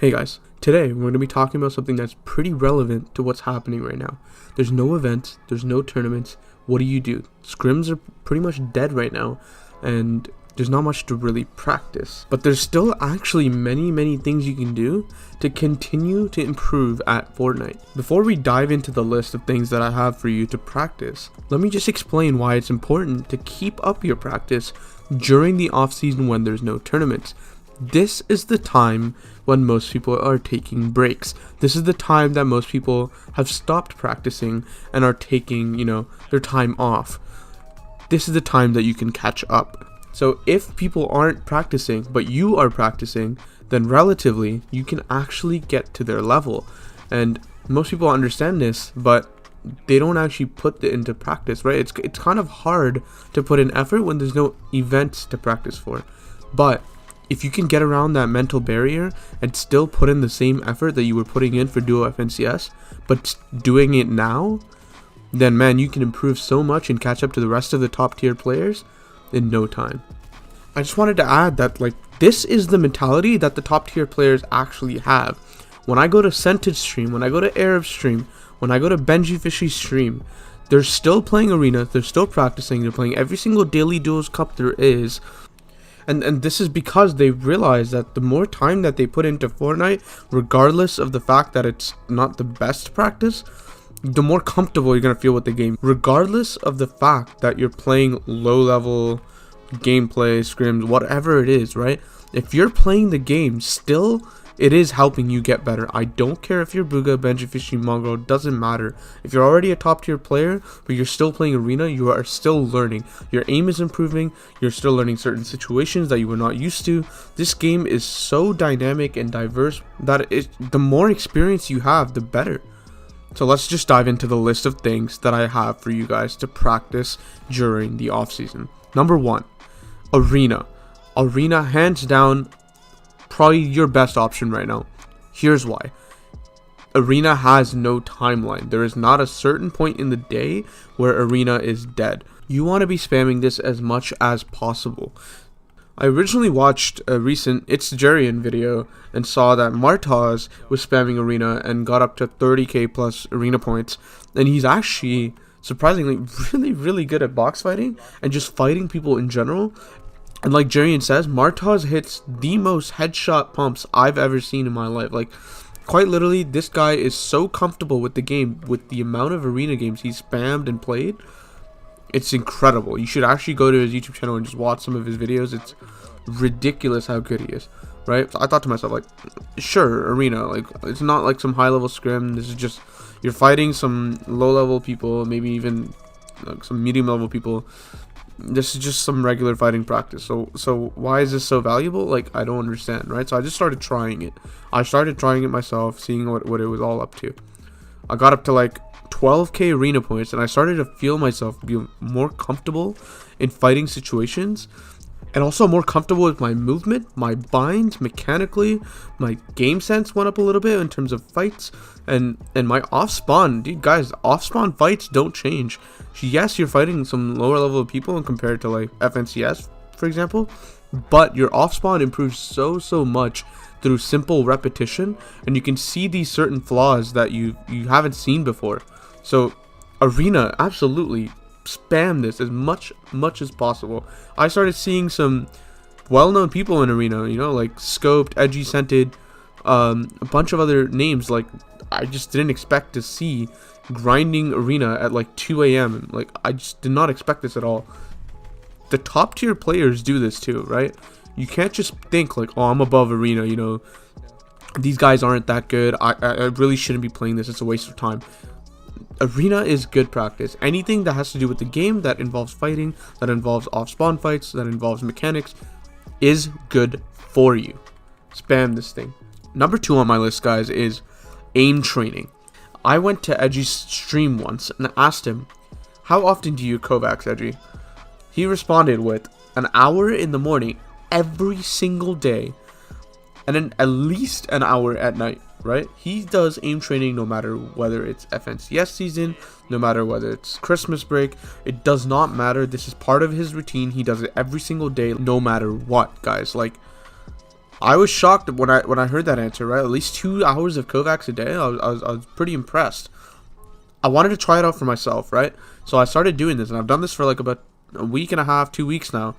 Hey guys, today we're going to be talking about something that's pretty relevant to what's happening right now. There's no events, there's no tournaments. What do? Scrims are pretty much dead right now, and there's not much to really practice. But there's still actually many things you can do to continue to improve at Fortnite. Before we dive into the list of things that I have for you to practice, let me just explain why it's important to keep up your practice during the off season when there's no tournaments. This is the time when most people are taking breaks. This is the time that most people have stopped practicing and are taking, their time off. This is the time that you can catch up. So if people aren't practicing, but you are practicing, then relatively, you can actually get to their level. And most people understand this, but they don't actually put it into practice, right? It's kind of hard to put in effort when there's no events to practice for. But if you can get around that mental barrier and still put in the same effort that you were putting in for Duo FNCS, but doing it now, then man, you can improve so much and catch up to the rest of the top tier players in no time. I just wanted to add that this is the mentality that the top tier players actually have. When I go to Sentage stream, when I go to Arab stream, when I go to Benji Fishy's stream, they're still playing Arena, they're still practicing, they're playing every single daily Duos Cup there is. And this is because they realize that the more time that they put into Fortnite, regardless of the fact that it's not the best practice, the more comfortable you're going to feel with the game. Regardless of the fact that you're playing low-level gameplay, scrims, whatever it is, right? If you're playing the game, still, it is helping you get better. I don't care if you're Booga, Benji, Fishy, Mongrel, doesn't matter. If you're already a top tier player, but you're still playing Arena, you are still learning. Your aim is improving, you're still learning certain situations that you were not used to. This game is so dynamic and diverse that the more experience you have, the better. So let's just dive into the list of things that I have for you guys to practice during the off season. Number 1, Arena. Arena, hands down, probably your best option right now. Here's why. Arena has no timeline. There is not a certain point in the day where Arena is dead. You want to be spamming this as much as possible. I originally watched a recent It's Jerian video and saw that Martaz was spamming Arena and got up to 30k plus Arena points, and he's actually surprisingly really good at box fighting and just fighting people in general. And like Jerian says, Martaz hits the most headshot pumps I've ever seen in my life. Quite literally, this guy is so comfortable with the game, with the amount of Arena games he's spammed and played. It's incredible. You should actually go to his YouTube channel and just watch some of his videos. It's ridiculous how good he is, right? So I thought to myself, sure, Arena, it's not like some high-level scrim. This is just, you're fighting some low-level people, maybe even some medium-level people. This is just some regular fighting practice. So why is this so valuable? I don't understand, right? So I just started trying it. I started trying it myself, seeing what it was all up to. I got up to 12k Arena points, and I started to feel myself be more comfortable in fighting situations, and also more comfortable with my movement, my binds, mechanically. My game sense went up a little bit in terms of fights, and my off spawn, dude, guys, off spawn fights don't change. Yes, you're fighting some lower level people compared to FNCS, for example, but your off spawn improves so much through simple repetition, and you can see these certain flaws that you haven't seen before. So Arena, absolutely spam this as much as possible. I started seeing some well-known people in Arena, Scoped, Edgy Scented, a bunch of other names I just didn't expect to see grinding Arena at 2 a.m. I just did not expect this at all. The top tier players do this too, right? You can't just think oh, I'm above Arena, these guys aren't that good, I really shouldn't be playing this, it's a waste of time. Arena is good practice. Anything that has to do with the game, that involves fighting, that involves off-spawn fights, that involves mechanics, is good for you. Spam this thing. Number 2 on my list, guys, is aim training. I went to Edgy's stream once and asked him, how often do you Kovacs, Edgy? He responded with an hour in the morning every single day, and then at least an hour at night. Right? He does aim training no matter whether it's FNCS season, no matter whether it's Christmas break. It does not matter. This is part of his routine. He does it every single day, no matter what, guys. I was shocked when I heard that answer, right? At least 2 hours of Kovacs a day. I was pretty impressed. I wanted to try it out for myself, right? So I started doing this, and I've done this for like about a week and a half, 2 weeks now.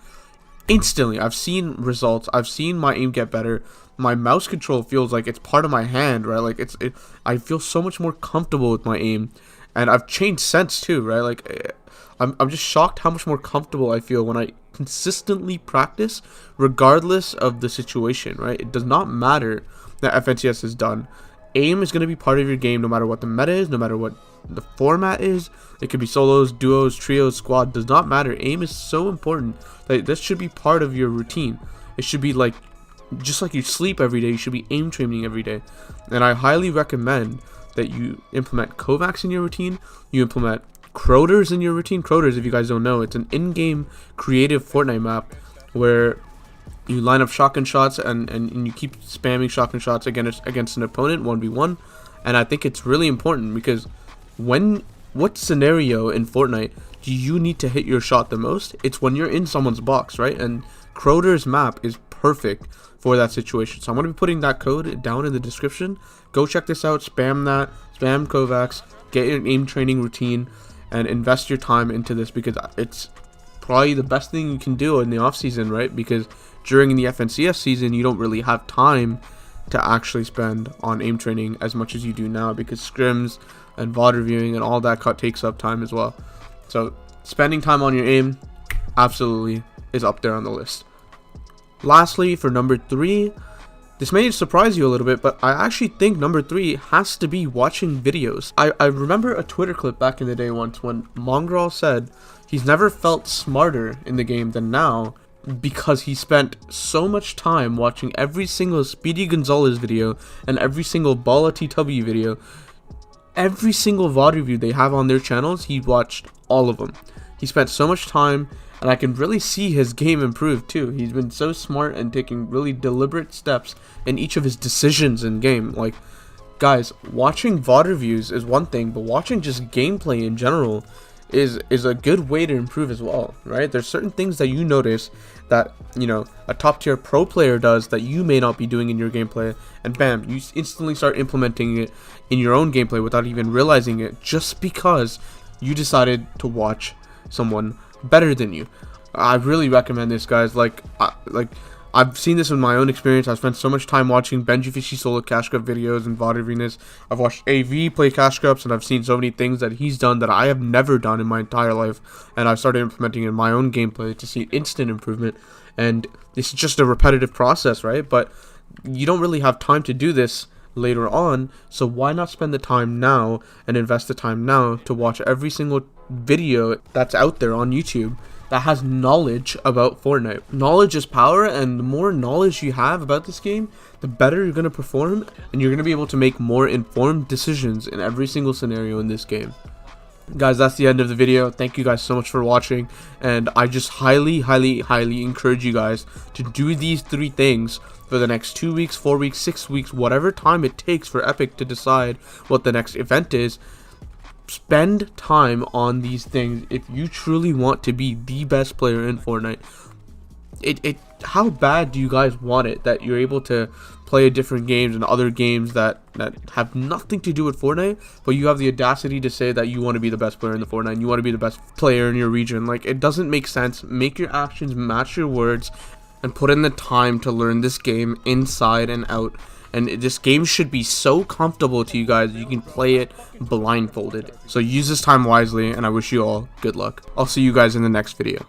Instantly, I've seen results. I've seen my aim get better. My mouse control feels like it's part of my hand, right? Like I feel so much more comfortable with my aim, and I've changed sense too, right? Like I'm just shocked how much more comfortable I feel when I consistently practice, regardless of the situation, right? It does not matter that FNCS is done. Aim is going to be part of your game no matter what the meta is, no matter what the format is. It could be solos, duos, trios, squad, does not matter. Aim is so important that this should be part of your routine. It should be like, just like you sleep every day, you should be aim training every day. And I highly recommend that you implement Kovacs in your routine, you implement Croters in your routine. Croters, if you guys don't know, it's an in-game creative Fortnite map where you line up shotgun shots and you keep spamming shotgun shots against an opponent 1v1. And I think it's really important because what scenario in Fortnite do you need to hit your shot the most? It's when you're in someone's box, right? And Croters map is perfect for that situation. So I'm going to be putting that code down in the description. Go check this out. Spam Kovacs, get your aim training routine, and invest your time into this because it's probably the best thing you can do in the off season, right? Because during the FNCS season, you don't really have time to actually spend on aim training as much as you do now because scrims and VOD reviewing and all that takes up time as well. So spending time on your aim absolutely is up there on the list. Lastly, for number 3, this may surprise you a little bit, but I actually think number 3 has to be watching videos. I remember a Twitter clip back in the day once when Mongrel said he's never felt smarter in the game than now because he spent so much time watching every single Speedy Gonzalez video and every single Bala TW video. Every single VOD review they have on their channels, he watched all of them. He spent so much time, and I can really see his game improve too. He's been so smart and taking really deliberate steps in each of his decisions in game. Like, guys, watching VOD reviews is one thing, but watching just gameplay in general is a good way to improve as well, right? There's certain things that you notice that, you know, a top tier pro player does that you may not be doing in your gameplay, and bam, you instantly start implementing it in your own gameplay without even realizing it, just because you decided to watch someone better than you. I really recommend this, guys. I've seen this in my own experience. I've spent so much time watching Benji Fishy solo cash cup videos and VOD arenas. I've watched AV play cash cups, and I've seen so many things that he's done that I have never done in my entire life, and I've started implementing in my own gameplay to see instant improvement. And it's just a repetitive process, right? But you don't really have time to do this later on, so why not spend the time now and invest the time now to watch every single video that's out there on YouTube that has knowledge about Fortnite. Knowledge is power, and the more knowledge you have about this game, the better you're going to perform, and you're going to be able to make more informed decisions in every single scenario in this game. Guys, that's the end of the video. Thank you guys so much for watching, and I just highly encourage you guys to do these 3 things for the next 2 weeks, 4 weeks, 6 weeks, whatever time it takes for Epic to decide what the next event is. Spend time on these things if you truly want to be the best player in Fortnite. How bad do you guys want it that you're able to play different games and other games that have nothing to do with Fortnite, but you have the audacity to say that you want to be the best player in the Fortnite and you want to be the best player in your region? Like, it doesn't make sense. Make your actions match your words and put in the time to learn this game inside and out. And this game should be so comfortable to you guys, you can play it blindfolded. So use this time wisely, and I wish you all good luck. I'll see you guys in the next video.